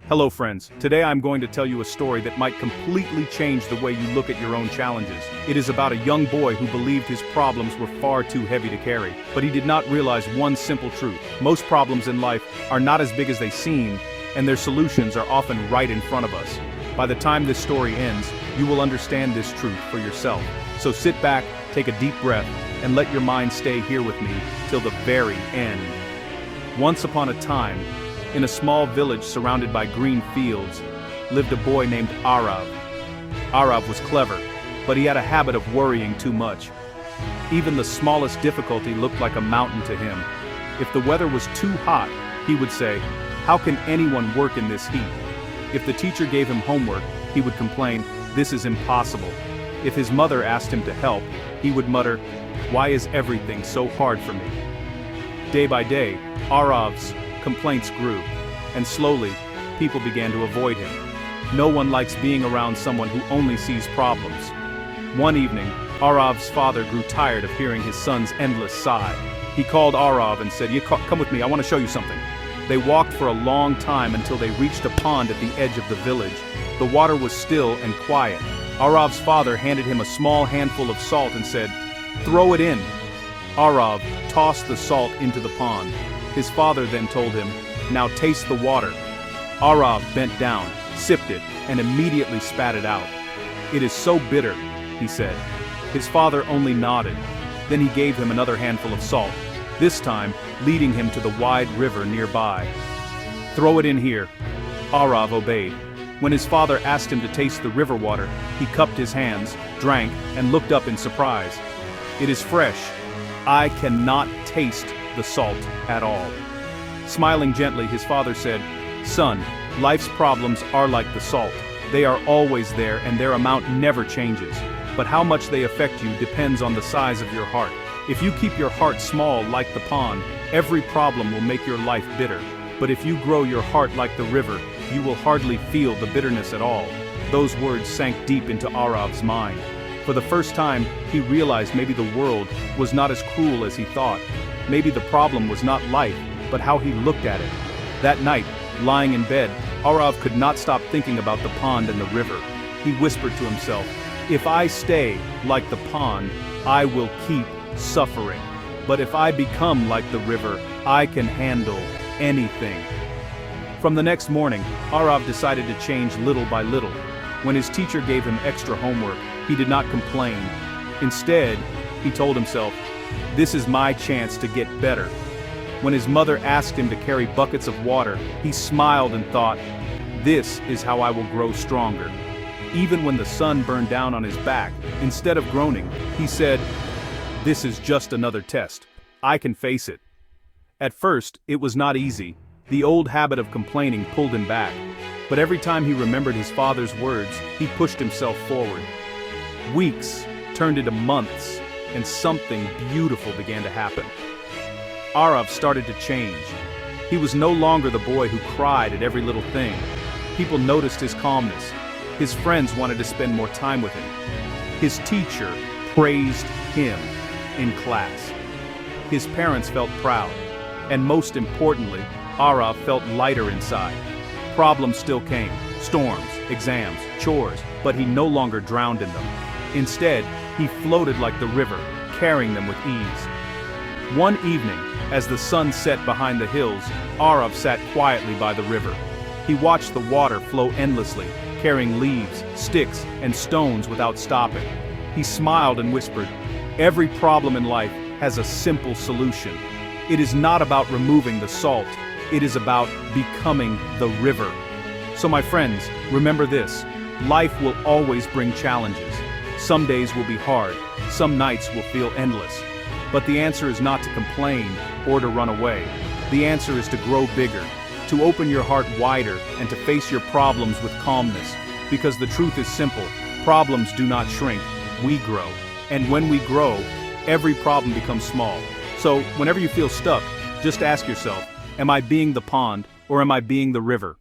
Hello friends, today I'm going to tell you a story that might completely change the way you look at your own challenges. It is about a young boy who believed his problems were far too heavy to carry, but he did not realize one simple truth. Most problems in life are not as big as they seem, and their solutions are often right in front of us. By the time this story ends, you will understand this truth for yourself. So sit back, take a deep breath, and let your mind stay here with me till the very end. Once upon a time, in a small village surrounded by green fields, lived a boy named Arav. Arav was clever, but he had a habit of worrying too much. Even the smallest difficulty looked like a mountain to him. If the weather was too hot, he would say, "How can anyone work in this heat?" If the teacher gave him homework, he would complain, "This is impossible." If his mother asked him to help, he would mutter, "Why is everything so hard for me?" Day by day, Arav's complaints grew, and slowly, people began to avoid him. No one likes being around someone who only sees problems. One evening, Arav's father grew tired of hearing his son's endless sigh. He called Arav and said, "Come with me, I want to show you something." They walked for a long time until they reached a pond at the edge of the village. The water was still and quiet. Arav's father handed him a small handful of salt and said, "Throw it in." Arav tossed the salt into the pond. His father then told him, "Now taste the water." Arav bent down, sipped it, and immediately spat it out. "It is so bitter," he said. His father only nodded. Then he gave him another handful of salt, this time leading him to the wide river nearby. "Throw it in here." Arav obeyed. When his father asked him to taste the river water, he cupped his hands, drank, and looked up in surprise. "It is fresh. I cannot taste the salt at all." Smiling gently, his father said, "Son, life's problems are like the salt. They are always there and their amount never changes. But how much they affect you depends on the size of your heart. If you keep your heart small like the pond, every problem will make your life bitter. But if you grow your heart like the river, you will hardly feel the bitterness at all." Those words sank deep into Arav's mind. For the first time, he realized maybe the world was not as cruel as he thought. Maybe the problem was not life, but how he looked at it. That night, lying in bed, Arav could not stop thinking about the pond and the river. He whispered to himself, "If I stay like the pond, I will keep suffering. But if I become like the river, I can handle anything." From the next morning, Arav decided to change little by little. When his teacher gave him extra homework, he did not complain. Instead, he told himself, "This is my chance to get better." When his mother asked him to carry buckets of water, he smiled and thought, "This is how I will grow stronger." Even when the sun burned down on his back, instead of groaning, he said, "This is just another test. I can face it." At first, it was not easy. The old habit of complaining pulled him back. But every time he remembered his father's words, he pushed himself forward. Weeks turned into months, and something beautiful began to happen. Arav started to change. He was no longer the boy who cried at every little thing. People noticed his calmness. His friends wanted to spend more time with him. His teacher praised him in class. His parents felt proud. And most importantly, Arav felt lighter inside. Problems still came, storms, exams, chores, but he no longer drowned in them. Instead, he floated like the river, carrying them with ease. One evening, as the sun set behind the hills, Arav sat quietly by the river. He watched the water flow endlessly, carrying leaves, sticks, and stones without stopping. He smiled and whispered, "Every problem in life has a simple solution. It is not about removing the salt. It is about becoming the river." So my friends, remember this. Life will always bring challenges. Some days will be hard. Some nights will feel endless. But the answer is not to complain or to run away. The answer is to grow bigger, to open your heart wider, and to face your problems with calmness. Because the truth is simple. Problems do not shrink. We grow. And when we grow, every problem becomes small. So whenever you feel stuck, just ask yourself, am I being the pond or am I being the river?